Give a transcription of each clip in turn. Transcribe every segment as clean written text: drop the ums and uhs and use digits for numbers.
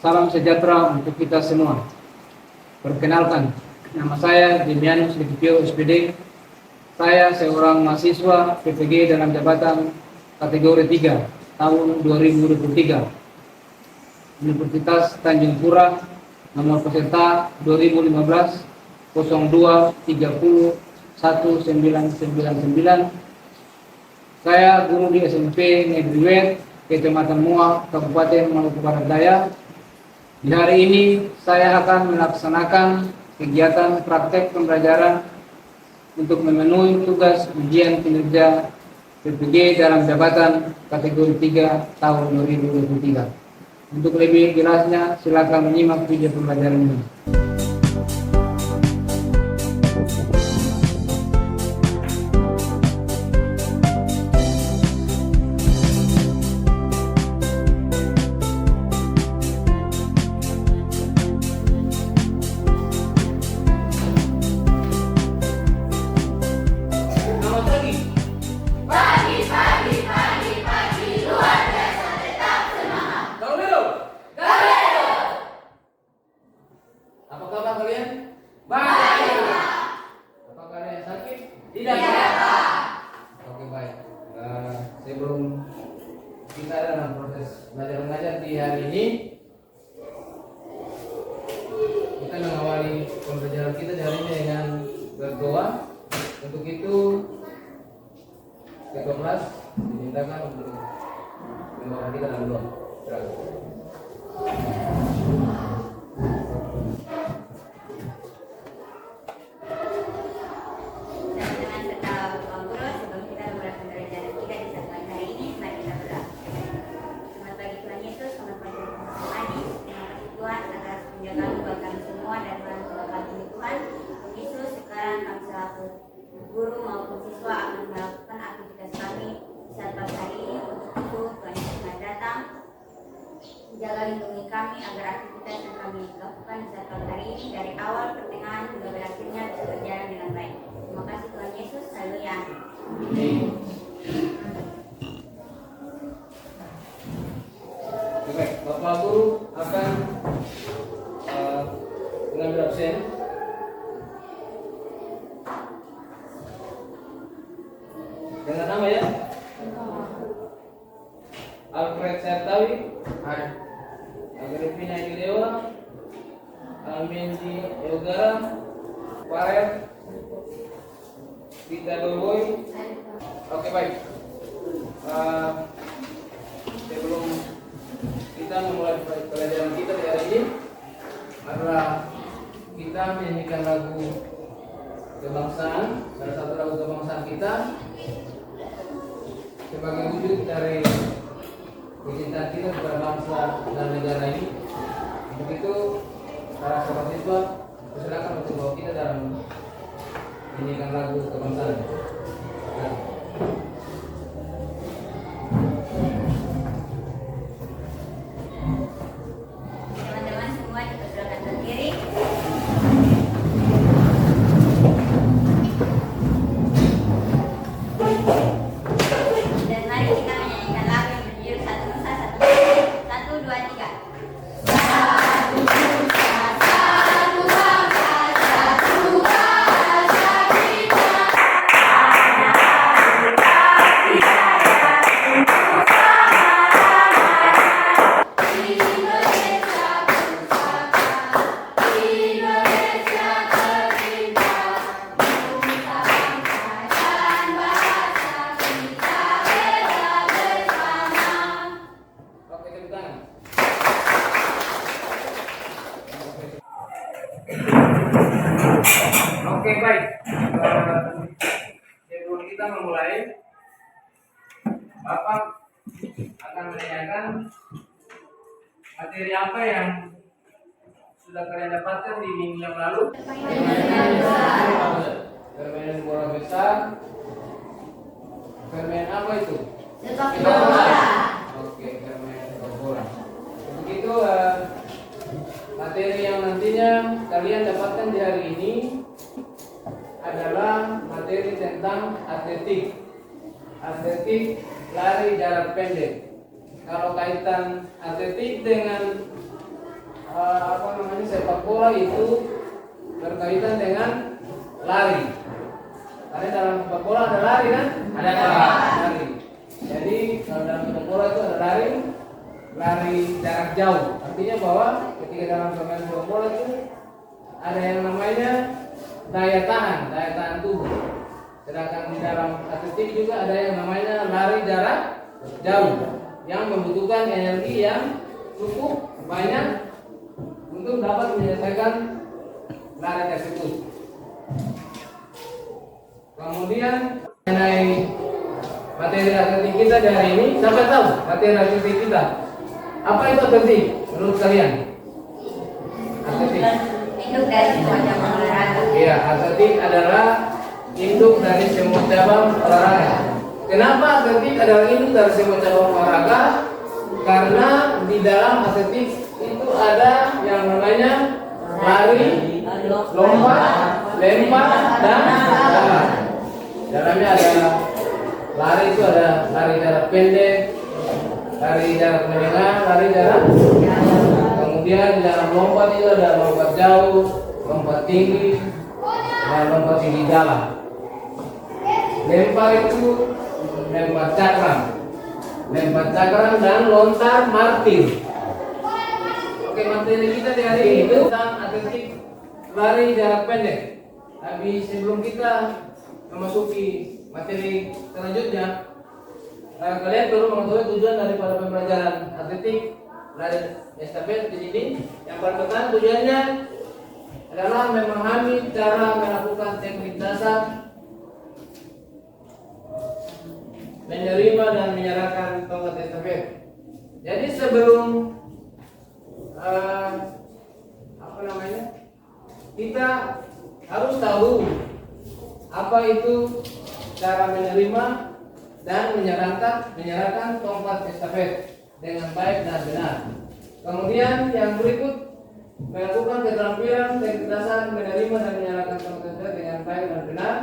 Salam sejahtera untuk kita semua. Perkenalkan, nama saya Dimianus Likipio SPD. Saya seorang mahasiswa PPG dalam jabatan kategori 3 tahun 2023. Universitas Tanjung Pura, nomor peserta 2015 02 30 1999. Saya guru di SMP Negeri Wet, Kecamatan Mua, Kabupaten Maluku Barat Daya. Di hari ini saya akan melaksanakan kegiatan praktek pembelajaran untuk memenuhi tugas ujian kinerja PPG dalam jabatan kategori 3 tahun 2023. Untuk lebih jelasnya silakan menyimak video pembelajaran ini. Apa kabar kalian? Baik. Apakah ada yang sakit? Tidak. Oke, baik. Sebelum kita dalam proses belajar mengajar di hari ini, kita mengawali pembelajaran kita di hari ini dengan berdoa. Untuk itu, ketua kelas dimintakan untuk membawa kita dalam doa. Guru maupun siswa akan melakukan aktivitas kami saat pagi hari ini. Untuk itu Tuhan Yesus akan datang, jaga lindungi kami agar aktivitas yang kami lakukan saat pagi hari ini dari awal pertengahan hingga berakhirnya bisa berjalan dengan baik. Terima kasih Tuhan Yesus. Haleluya. Oke, Bapak Guru akan mengambil absen. Dengan nama ya? Alfred Sertawi, Agripina Gidewa, Almendi Eugara, Paret, Tita Dolboy. Oke, baik. Sebelum kita memulai pelajaran kita di hari ini, adalah kita menyanyikan lagu kebangsaan, salah satu lagu kebangsaan kita sebagai wujud dari kecintaan kita kepada bangsa dan negara ini. Untuk itu, para sahabat siswa, silakan untuk bawa kita dalam menyanyikan lagu kebangsaan. Teman-teman semua dipersilakan berdiri. Dan mari kita menyanyikan lagu yang berjudul Satu Nusa Satu Bangsa. 1, 2, 3. Oke, tepuk tangan. Oke, baik. Sebelum kita memulai, Bapak akan menanyakan materi apa yang sudah kalian dapatkan di minggu yang lalu. Permainan bola besar. Permainan apa itu? Sepak bola. Oke, permainan sepak bola. Untuk itu materi yang nantinya kalian dapatkan di hari ini adalah materi tentang atletik. Atletik lari jarak pendek. Kalau kaitan atletik dengan sepak bola itu berkaitan dengan lari. Karena dalam sepak bola ada lari kan? Ada lari. Jadi kalau dalam sepak bola itu ada lari jarak jauh. Artinya bahwa ketika dalam permainan sepak bola itu ada yang namanya daya tahan tubuh. Sedangkan di dalam atletik juga ada yang namanya lari jarak jauh yang membutuhkan energi yang cukup banyak untuk dapat menyelesaikan lari tersebut. Kemudian mengenai materi atletik kita di hari ini, siapa tahu materi atletik kita? Apa itu atletik menurut kalian? Atletik. Induk dari semua cabang olahraga. Iya, atletik adalah induk dari semua cabang olahraga. Kenapa atletik adalah induk dari semua cabang olahraga? Karena di dalam atletik itu ada yang namanya lari, lompat, lempar, dan jalan. Dalamnya ada lari, itu ada lari jarak pendek, lari jarak menengah, lari jarak. Kemudian di dalam lompat itu ada lompat jauh, lompat tinggi, dan lompat tinggi jalan. Lempar itu lempar cakram dan lontar martir. Oke, materi kita di hari ini tentang atletik lari jarak pendek. Tapi sebelum kita memasuki materi selanjutnya, kalian perlu mengetahui tujuan daripada pembelajaran atletik lari estafet di sini. Yang pertama tujuannya adalah memahami cara melakukan teknik dasar, menerima dan menyerahkan tongkat estafet. Jadi sebelum kita harus tahu apa itu cara menerima dan menyerahkan tongkat estafet dengan baik dan benar. Kemudian yang berikut, melakukan keterampilan teknik dasar menerima dan menyerahkan tongkat estafet dengan baik dan benar.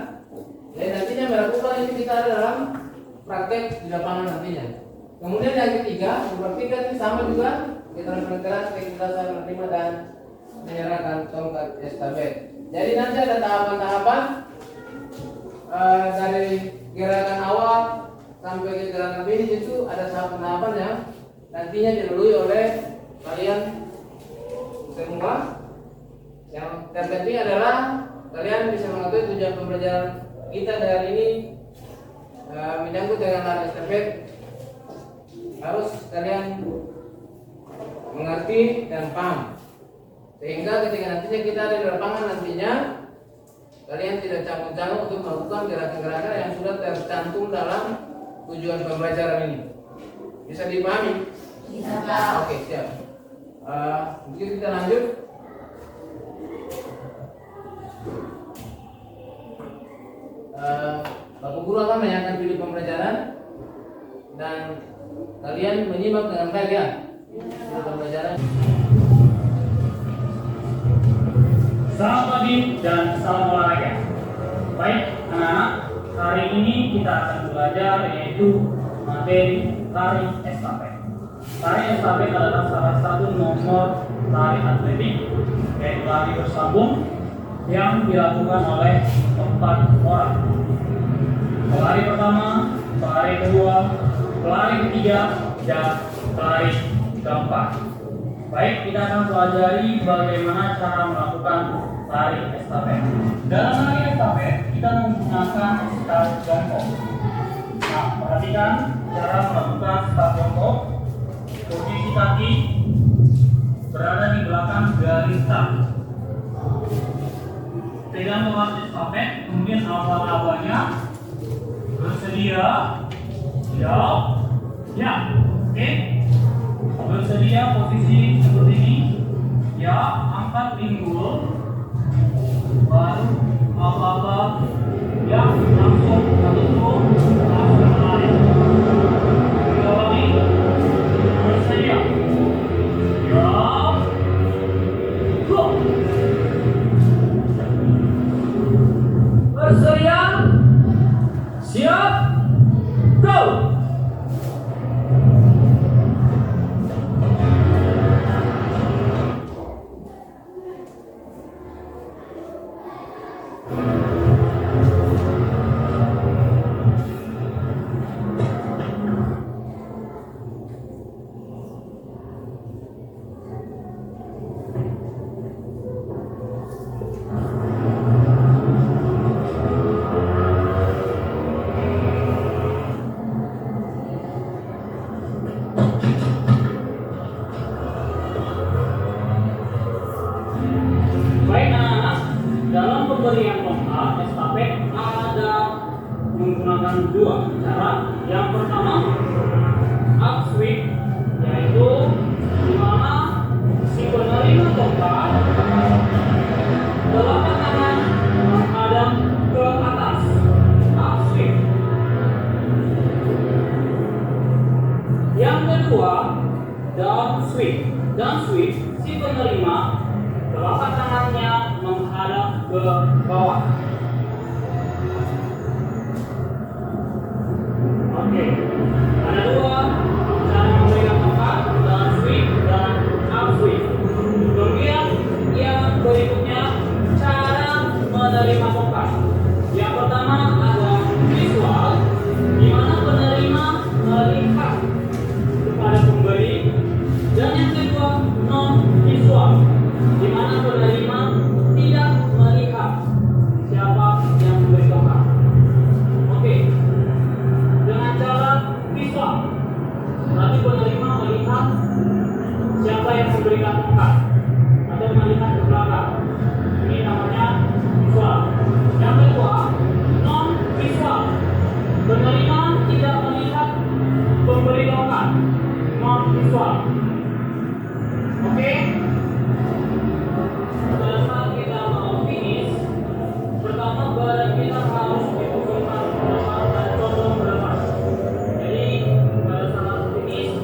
Dan nantinya melakukan ini kita dalam praktek di lapangan nantinya. Kemudian yang ketiga, praktikan ini sama juga keterampilan teknik dasar menerima dan menyerahkan tongkat estafet. Jadi nanti ada tahapan-tahapan dari gerakan awal sampai ke gerakan finish, itu ada tahapan-tahapan yang nantinya dilalui oleh kalian semua. Yang terpenting adalah kalian bisa mengetahui tujuan pembelajaran kita dari ini menyangkut dengan lari estafet. Harus kalian mengerti dan paham, sehingga ketika nantinya kita ada di lapangan nantinya kalian tidak canggung-canggung untuk melakukan gerakan-gerakan yang sudah tercantum dalam tujuan pembelajaran ini. Bisa dipahami? Bisa, Pak. Oke, siap. Mungkin kita lanjut. Bapak Guru akan menyanyikan video pembelajaran dan kalian menyimak dengan baik ya. Video pembelajaran. Selamat pagi dan salam olahraga. Baik anak-anak, hari ini kita akan belajar yaitu materi lari estafet. Lari estafet adalah salah satu nomor lari atletik, yaitu lari bersambung yang dilakukan oleh 4 orang. Pelari pertama, pelari kedua, pelari ketiga, dan pelari keempat. Baik, kita akan pelajari bagaimana cara melakukan lari estafet. Dalam lari estafet, kita menggunakan start jongkok. Nah, perhatikan cara melakukan start jongkok. Posisi kaki berada di belakang garis start. Pegang alat estafet, kemudian awal-awalnya bersedia, siap, ya, oke. Bersedia posisi seperti ini, ya, angkat pinggul, baru apa-apa, ya, langsung langsung lari. Tiga kali, bersedia, ya, go. Bersedia, siap, go. pemberian tongkat estafet ada menggunakan dua cara. Yang pertama, up sweep, yaitu di mana si penerima tongkat telapak tangan menghadap ke atas, up sweep. Yang kedua, down sweep. Down sweep, si penerima telapak tangannya menghadap ke bawah. Oke, ada dua cara memberikan tongkat, down sweep dan up sweep. Kemudian yang berikutnya cara menerima tongkat. Yang pertama ada visual, di mana penerima melihat kepada pemberi, dan yang kedua non visual, di mana penerima tidak melihat siapa yang memberi tongkat. Oke, dengan cara visual, berarti penerima melihat siapa yang memberikan tongkat atau melihat ke belakang. Ini namanya visual. Yang kedua, non visual, penerima tidak melihat pemberi tongkat, non visual. Oke, pada saat kita mau finish, pertama badan kita harus diturunkan ke belakang dan condong ke depan. Jadi pada saat finish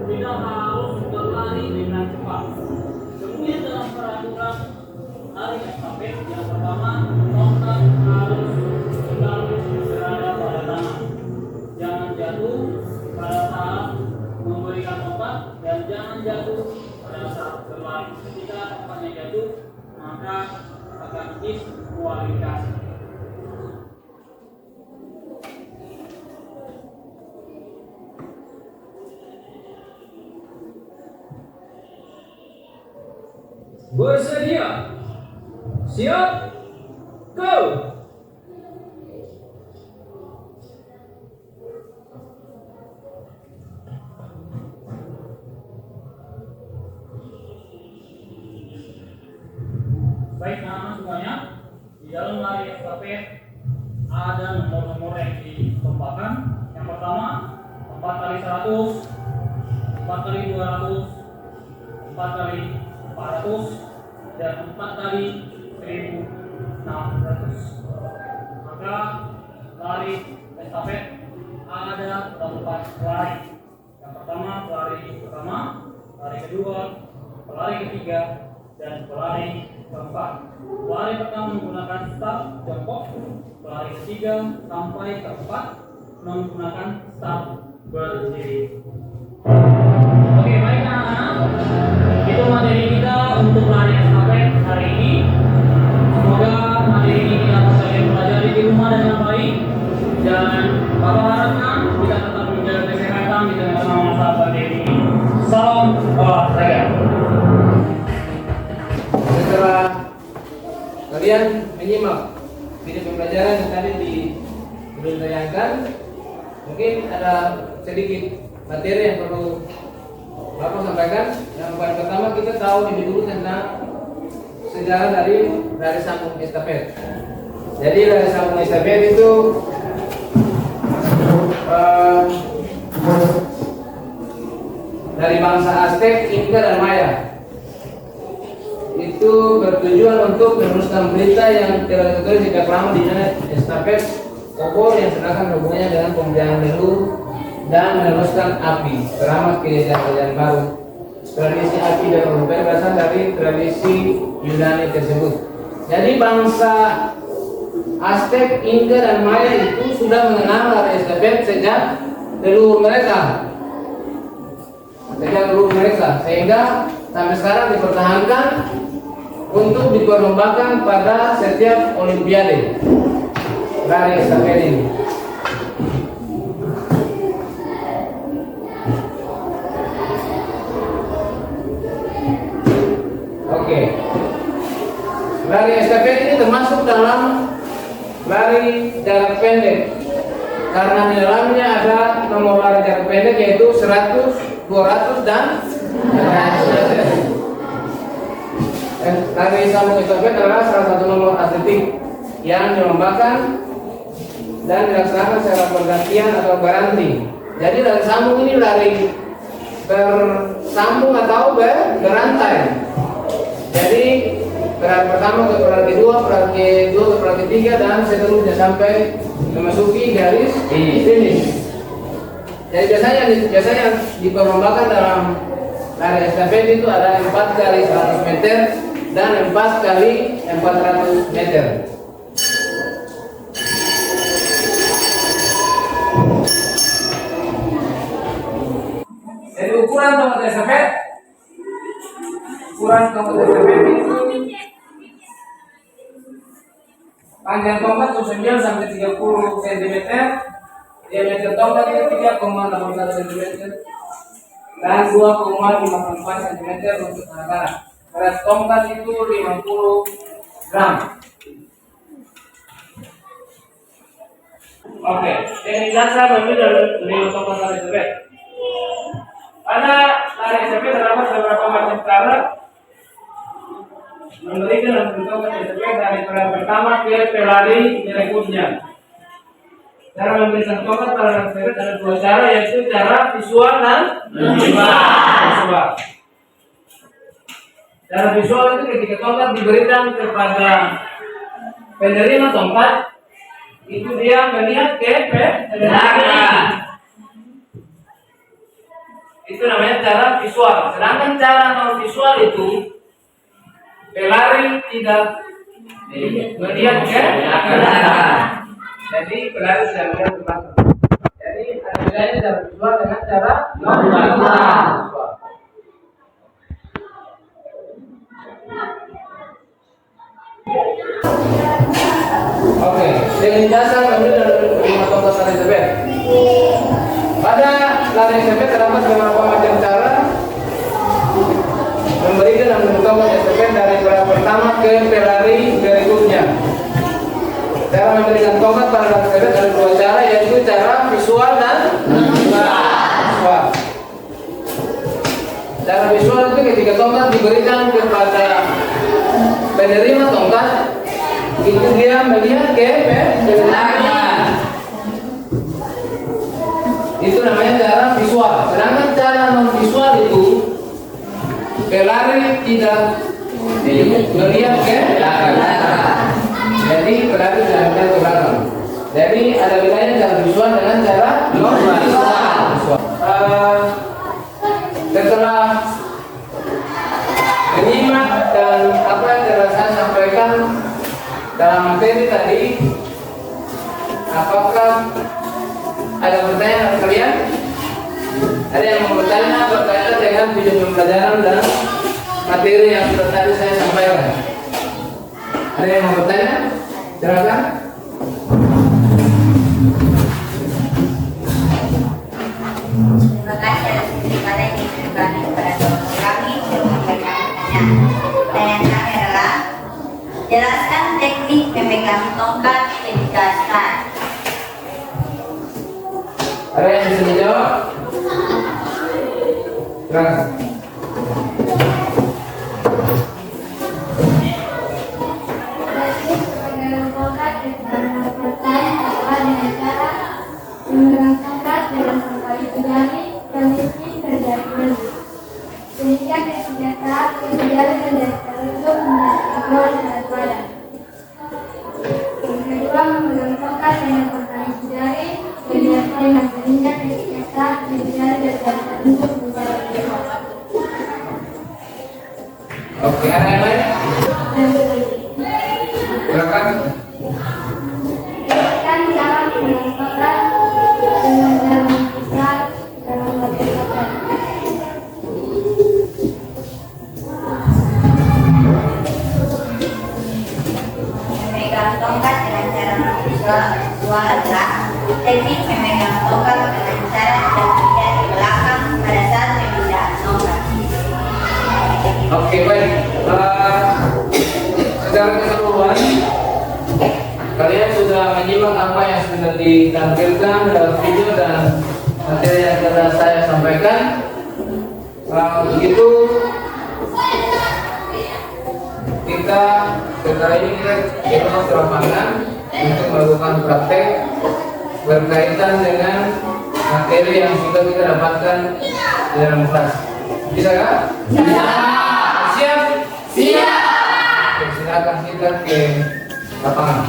kita harus berlari dengan cepat. Kemudian dalam peraturan lari estafet, yang pertama tongkat harus selalu berada pada tangan. Jangan jatuh pada saat memberikan tongkat dan jangan jatuh pada saat berlari. Ketika tongkatnya jatuh, maka akan diskualifikasi. Bersedia, siap, go! Baik, anak-anak semuanya, di dalam lari estafet ada nomor-nomor yang ditembakkan. Yang pertama 4 kali 100, 4 kali 200, 4 kali 400, dan 4 kali 1600. Maka lari estafet ada 4 lari. Yang pertama pelari pertama, lari kedua, pelari ketiga, dan pelari keempat. Pelari pertama menggunakan start jongkok, pelari ketiga sampai keempat menggunakan start berdiri. Oke, baik anak-anak, itu materi kita untuk lari estafet hari ini. Semoga materi ini dapat kalian pelajari di rumah dengan baik, dan Bapak harapkan kita tetap menjaga kesehatan di tengah masa pandemi ini. Salam olahraga. Setelah kalian menyimak video pembelajaran yang tadi ditayangkan, mungkin ada sedikit materi yang perlu Bapak sampaikan. Yang pertama, kita tahu lebih dulu tentang sejarah dari sambung estafet. Jadi dari sambung estafet itu dari bangsa Aztec, Inca, dan Maya. Itu bertujuan untuk meneruskan berita yang telah ditulis sejak lama di mana estafet obor yang sedangkan hubungannya dengan pemberian leluhur dan meneruskan api selama kerajaan baru. Tradisi api dan obor berasal dari tradisi Yunani tersebut. Jadi bangsa Aztec, Inca, dan Maya itu sudah mengenal lari estafet sejak leluhur mereka. Sehingga sampai sekarang dipertahankan untuk diperlombakan pada setiap olimpiade lari estafet ini. Oke. Lari estafet ini termasuk dalam lari jarak pendek, karena di dalamnya ada nomor lari jarak pendek yaitu 100, 200, dan 100 meter. Lari sambung estafet adalah salah satu nomor atletik yang dilombakan dan dilaksanakan secara pergantian atau berganti. Jadi lari sambung ini lari bersambung atau berantai. Jadi perang pertama ke perang kedua, perang kedua ke perang ketiga, dan seterusnya sampai memasuki garis finish. Jadi biasanya diperlombakan dalam lari estafet itu ada 4 kali 100 meter dan 4 kali 400 meter. Jadi ukuran tongkat estafet itu panjang tongkat 9 sampai 30 cm, diameter tongkat itu 3,81 cm dan 2,54 cm untuk anak-anak. Berat tongkat itu 50 gram. Oke, yang jasa berbeda dari tongkat lari estafet. Pada lari estafet terdapat beberapa macam cara memberikan dan menentukan estafet dari pelari pertama ke pelari berikutnya. Cara memberikan tongkat pada lari estafet ada 2 cara, yaitu cara visual dan visual. Cara visual itu ketika tongkat diberikan kepada penerima tongkat, itu dia melihat ke belakang. Itu namanya cara visual. Sedangkan cara non visual itu pelari tidak melihat ke belakang. Jadi pelari tidak melihat ke belakang. Jadi ada bedanya cara visual dengan cara non visual. Oke, dengan dasar mengambil dari 5 tongkat lari estafet. Pada lari estafet terdapat beberapa macam cara memberikan dan menentukan estafet dari pelari pertama ke pelari berikutnya. Cara memberikan tongkat pada lari estafet ada 2 cara, yaitu cara visual dan visual. Cara visual itu ketika tongkat diberikan kepada penerima tongkat, itu dia melihat ke belakang. Itu namanya cara visual. Sedangkan cara non visual itu pelari tidak melihat ke belakang. Jadi pelari tidak melihat ke belakang. Jadi ada bedanya cara visual dengan cara non visual. Setelah menyimak dan apa yang telah saya sampaikan dalam materi tadi, apakah ada pertanyaan dari kalian? Ada yang mau bertanya berkaitan dengan video pembelajaran dan materi yang sudah tadi saya sampaikan? Ada yang mau bertanya? Silakan. Terima kasih atas kesempatan yang diberikan kepada kami untuk memberikan pertanyaan. Pertanyaan kami adalah, jelaskan teknik memegang tongkat ketika start. Ada yang bisa dijawab? Silakan. Memegang tongkat dengan cara memegang tongkat dengan kembali jari kondisi terjadi, sehingga ketika saat jari menjadi tertutup menjadi gol dan badan. Yang kedua, memegang tongkat dengan kembali jari dengan sehingga ketika saat jari menjadi tertutup menjadi gol. Oke, ada yang lain? Silakan. Kan cara memegang tongkat dengan dalam besar dalam bagian. Memegang tongkat dengan cara visual adalah teknik memegang tongkat dengan cara berpijak di belakang pada saat memindah tongkat. Oke, baik. Secara keseluruhan, kalian sudah menyimak apa yang sudah ditampilkan dalam video dan materi yang telah saya sampaikan. Begitu kita kita setelah ini kita ke lapangan untuk melakukan praktek berkaitan dengan materi yang sudah kita dapatkan di dalam kelas. Bisa kan? Bisa. Siap? Siap. Oke, silakan kita ke lapangan.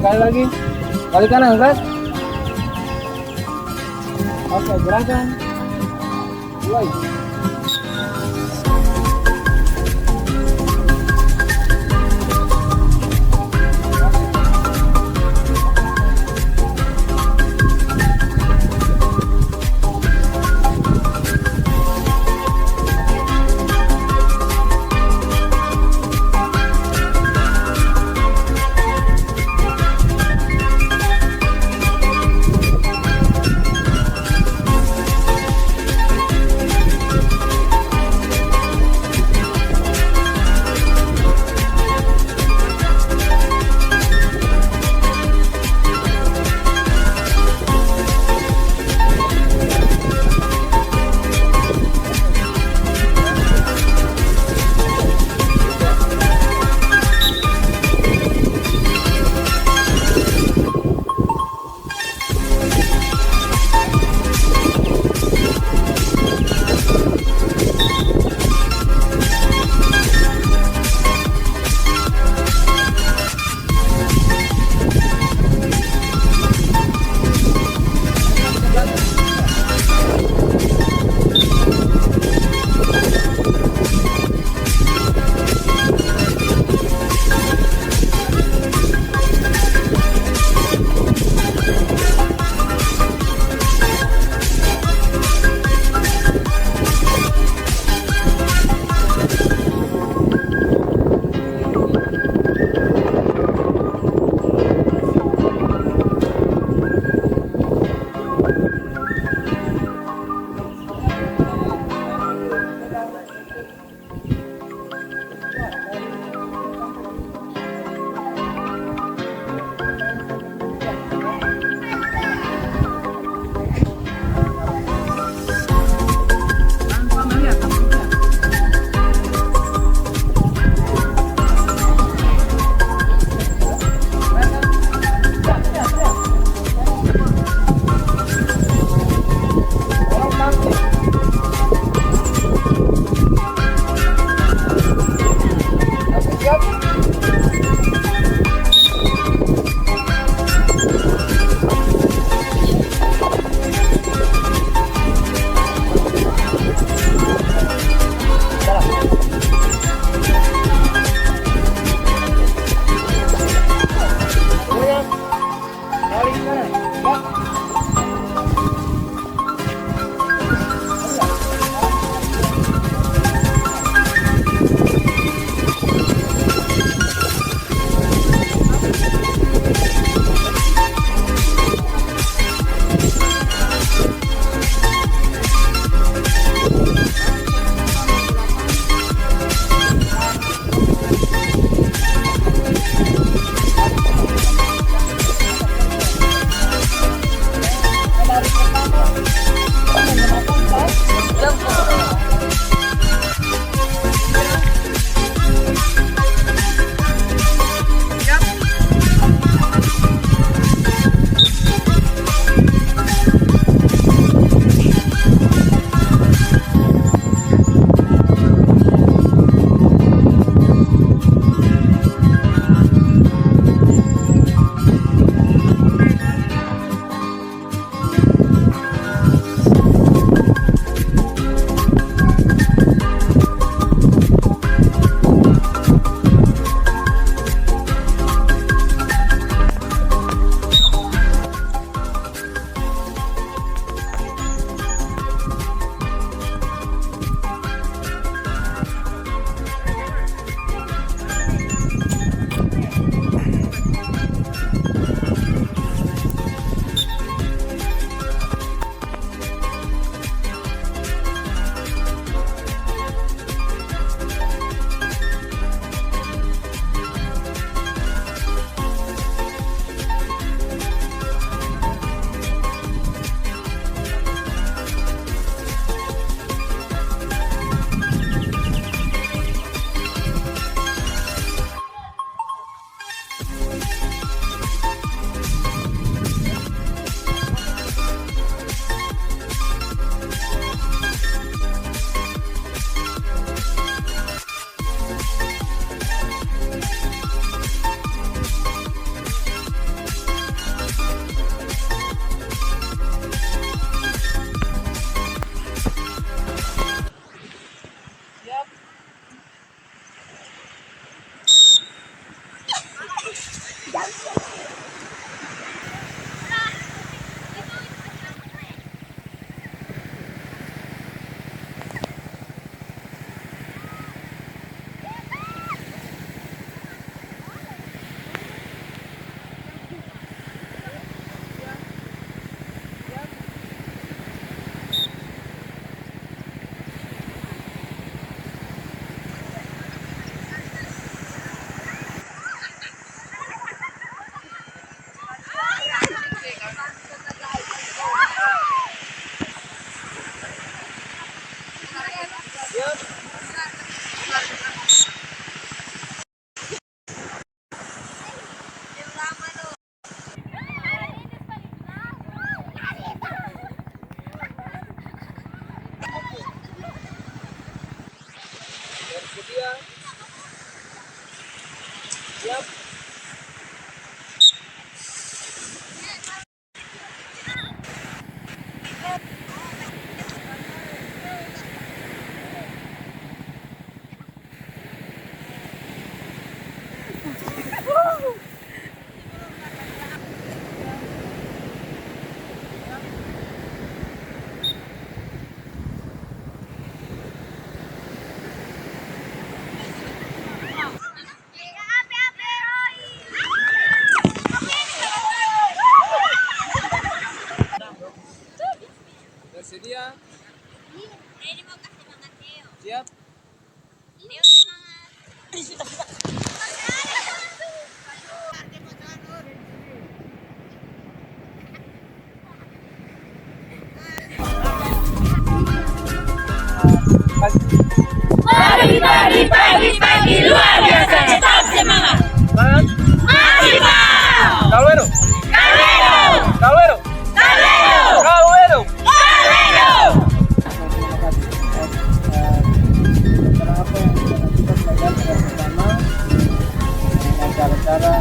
kali lagi. Balik kanan, Ras. Oke, gerakan. Mulai.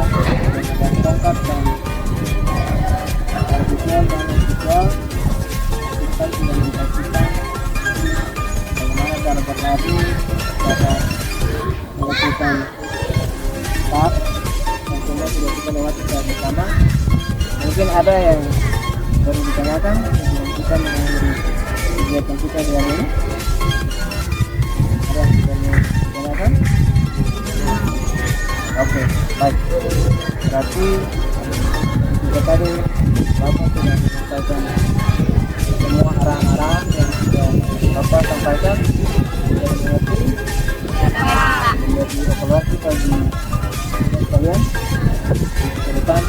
dengan tongkat dan secara visual dan visual kita sudah mendiskusikan bagaimana cara berlari, cara melakukan start dan semua sudah kita lewati secara bersama. Mungkin ada yang baru ditanyakan sebelum kita mengakhiri kegiatan kita di hari ini. Ada yang sudah ditanyakan? Oke, baik. Berarti juga tadi Bapak sudah menyampaikan semua arahan-arahan yang sudah Bapak sampaikan, sudah mengerti, menjadi evaluasi bagi kalian ke depan.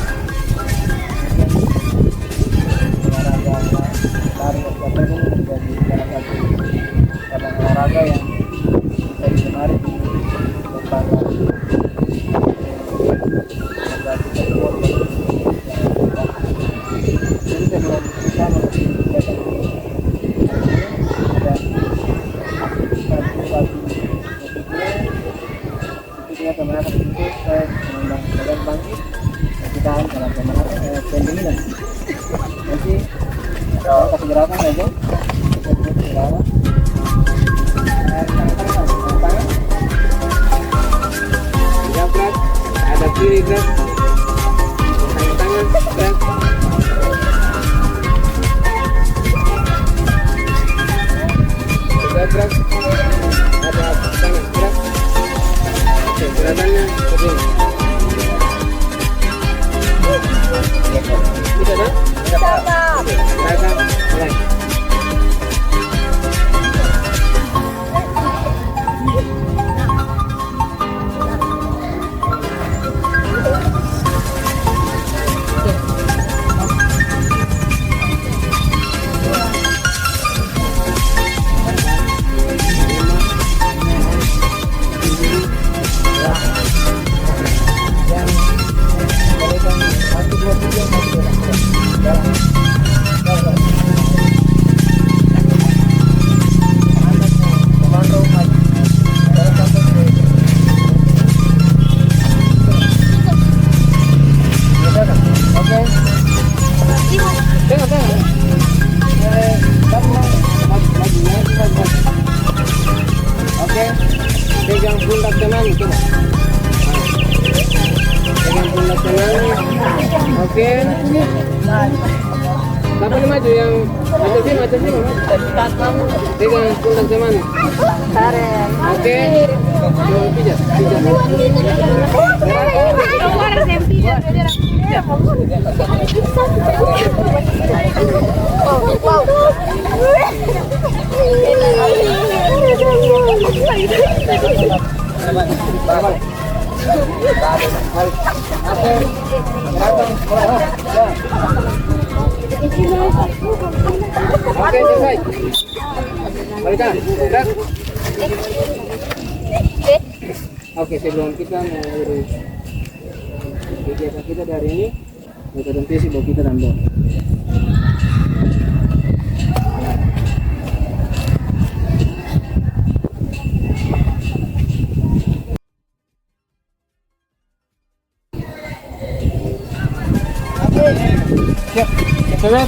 Olahraga lari estafet ini menjadi salah satu cabang olahraga yang bisa digemari di lembaga jadi sebelum kita menuju kegiatan ini ada satu berikutnya kemenangan itu saya mengundang kalian bangkit dan kita akan dalam kemenangan pendinginan nanti saya kasih gerakan aja kita duduk di bawah tangan gerak, ada kiri gerak, tangan gerak. Juga gerak, ada tangan gerak. Oke, gerakannya begini. Bisa dah? Oke, gerakan mulai. Pegang pundak kanan, coba. Pegang pundak kanan. Oke. Siapa yang maju yang macam sini, pegang pundak kanan. Oke. Coba pijat. Oke, selesai. Balikan, gerak. Oke, sebelum kita mengakhiri kegiatan kita dari ini, kita tentu bahwa kita dan doa. Siap, siap,